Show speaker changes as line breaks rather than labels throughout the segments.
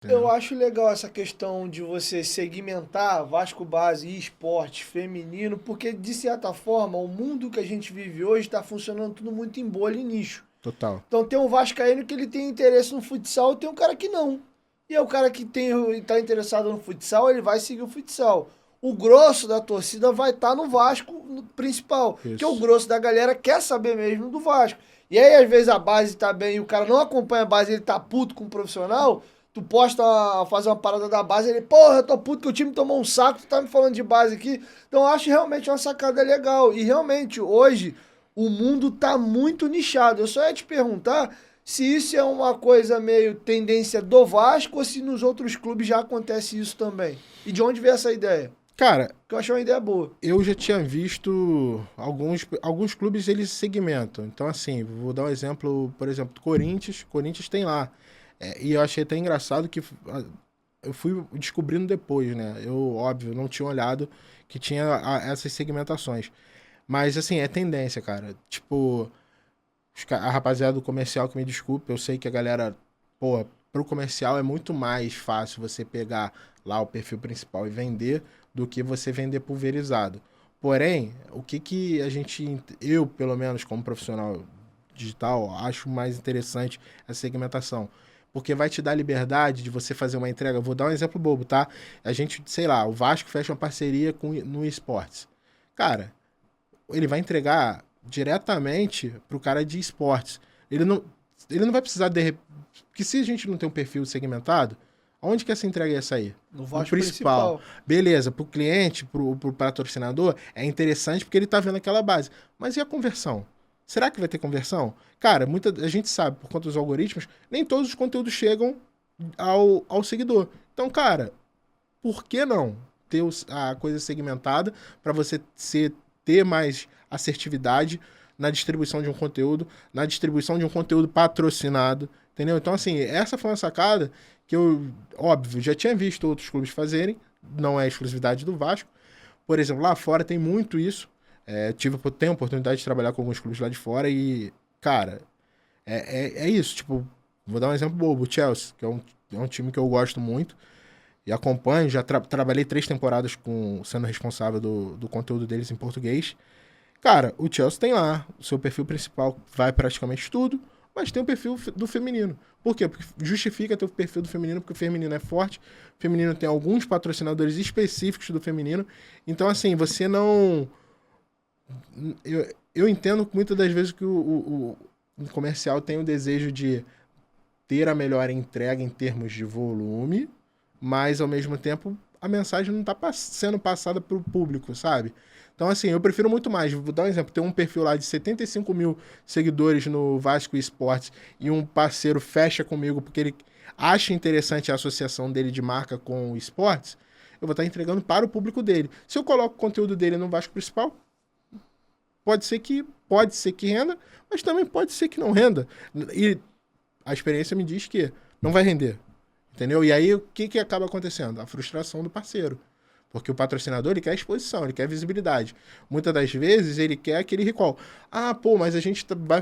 Eu
entendeu?
acho legal essa questão de você segmentar Vasco Base e esporte feminino, porque de certa forma o mundo que a gente vive hoje está funcionando tudo muito em bolha e nicho.
Total.
Então tem um vascaíno que ele tem interesse no futsal, e tem um cara que não. E é o cara que tá interessado no futsal, ele vai seguir o futsal. O grosso da torcida vai estar no Vasco no principal, porque o
Isso.
grosso da galera quer saber mesmo do Vasco. E aí, às vezes, a base tá bem e o cara não acompanha a base, ele tá puto com o profissional. Tu posta, fazer uma parada da base, ele, porra, eu tô puto que o time tomou um saco, tu tá me falando de base aqui. Então, eu acho realmente uma sacada legal. E realmente, hoje, o mundo tá muito nichado. Eu só ia te perguntar se isso é uma coisa meio tendência do Vasco ou se nos outros clubes já acontece isso também. E de onde veio essa ideia?
Cara,
Que eu achei uma ideia boa.
eu já tinha visto alguns clubes eles segmentam. Então, assim, vou dar um exemplo, por exemplo, do Corinthians. Corinthians tem lá. E eu achei até engraçado que eu fui descobrindo depois, né? Eu, óbvio, não tinha olhado que tinha essas segmentações. Mas, assim, é tendência, cara. Tipo, a rapaziada do comercial que me desculpe, eu sei que a galera, pô, pro comercial é muito mais fácil você pegar lá o perfil principal e vender do que você vender pulverizado. Porém, o que que a gente, eu pelo menos como profissional digital, acho mais interessante a segmentação. Porque vai te dar liberdade de você fazer uma entrega. Vou dar um exemplo bobo, tá? A gente, sei lá, o Vasco fecha uma parceria no esportes. Cara, ele vai entregar diretamente pro cara de esportes. Ele não, ele não vai precisar de. Porque se a gente não tem um perfil segmentado, aonde que essa entrega ia sair?
No
No
Vasco
principal.
principal.
Beleza, pro cliente, pro patrocinador, é interessante porque ele tá vendo aquela base. Mas e a conversão? Será que vai ter conversão? Cara, a gente sabe, por conta dos algoritmos, nem todos os conteúdos chegam ao seguidor. Então, cara, por que não ter a coisa segmentada para você ter mais assertividade na distribuição de um conteúdo, na distribuição de um conteúdo patrocinado, entendeu? Então, assim, essa foi uma sacada que eu, óbvio, já tinha visto outros clubes fazerem, não é exclusividade do Vasco. Por exemplo, lá fora tem muito isso. Tenho a oportunidade de trabalhar com alguns clubes lá de fora e, cara, é isso. Tipo, vou dar um exemplo bobo: o Chelsea, que é um time que eu gosto muito e acompanho. Já trabalhei 3 temporadas sendo responsável do conteúdo deles em português. Cara, o Chelsea tem lá, o seu perfil principal vai praticamente tudo, mas tem o perfil do feminino. Por quê? Porque justifica ter o perfil do feminino, porque o feminino é forte, o feminino tem alguns patrocinadores específicos do feminino. Então, assim, você não. Eu entendo muitas das vezes que o comercial tem o desejo de ter a melhor entrega em termos de volume, mas ao mesmo tempo a mensagem não está sendo passada para o público, sabe? Então, assim, eu prefiro muito mais. Vou dar um exemplo: tem um perfil lá de 75 mil seguidores no Vasco Esportes e um parceiro fecha comigo porque ele acha interessante a associação dele de marca com o esportes. Eu vou estar entregando para o público dele. Se eu coloco o conteúdo dele no Vasco Principal, pode ser que renda, mas também pode ser que não renda. E a experiência me diz que não vai render. Entendeu? E aí o que acaba acontecendo? A frustração do parceiro. Porque o patrocinador ele quer exposição, ele quer visibilidade. Muitas das vezes ele quer aquele recall. Ah, pô, mas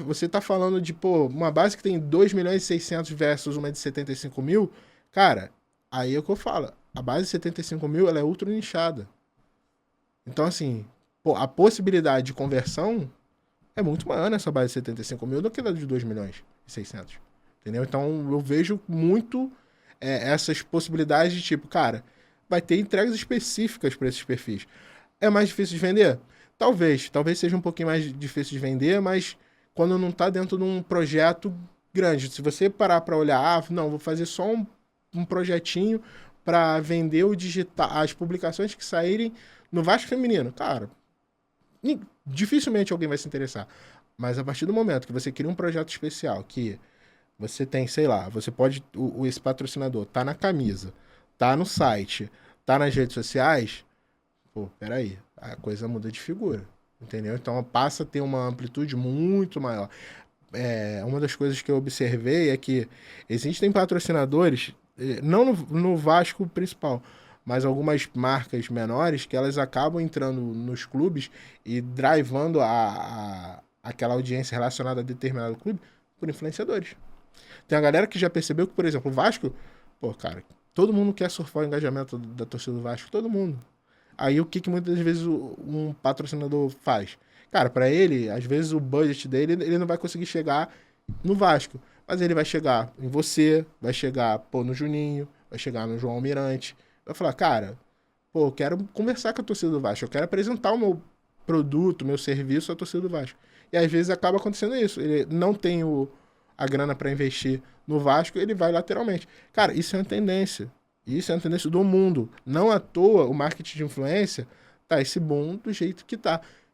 você tá falando de pô, uma base que tem 2 milhões e 600 versus uma de 75 mil. Cara, aí é o que eu falo. A base de 75 mil ela é ultra nichada. Então, assim, pô, a possibilidade de conversão é muito maior nessa base de 75 mil do que na de 2 milhões e 600. Entendeu? Então eu vejo muito essas possibilidades de tipo, cara, vai ter entregas específicas para esses perfis. É mais difícil de vender? Talvez seja um pouquinho mais difícil de vender, mas quando não está dentro de um projeto grande. Se você parar para olhar, não, vou fazer só um projetinho para vender o digital, as publicações que saírem no Vasco Feminino. Cara, dificilmente alguém vai se interessar. Mas a partir do momento que você cria um projeto especial que você tem, sei lá, você pode. Esse patrocinador tá na camisa, tá no site, tá nas redes sociais. Pô, peraí. A coisa muda de figura. Entendeu? Então passa a ter uma amplitude muito maior. Uma das coisas que eu observei é que existem patrocinadores, não no Vasco principal, mas algumas marcas menores que elas acabam entrando nos clubes e drivando aquela audiência relacionada a determinado clube por influenciadores. Tem a galera que já percebeu que, por exemplo, o Vasco, Pô, cara, todo mundo quer surfar o engajamento da torcida do Vasco, todo mundo. Aí o que muitas vezes um patrocinador faz? Cara, pra ele, às vezes o budget dele, ele não vai conseguir chegar no Vasco. Mas ele vai chegar em você, vai chegar, pô, no Juninho, vai chegar no João Almirante. Vai falar, cara, pô, eu quero conversar com a torcida do Vasco, eu quero apresentar o meu produto, o meu serviço à torcida do Vasco. E às vezes acaba acontecendo isso. Ele não tem a grana pra investir no Vasco, ele vai lateralmente. Cara, isso é uma tendência. Isso é uma tendência do mundo. Não à toa o marketing de influência tá esse boom do jeito que tá.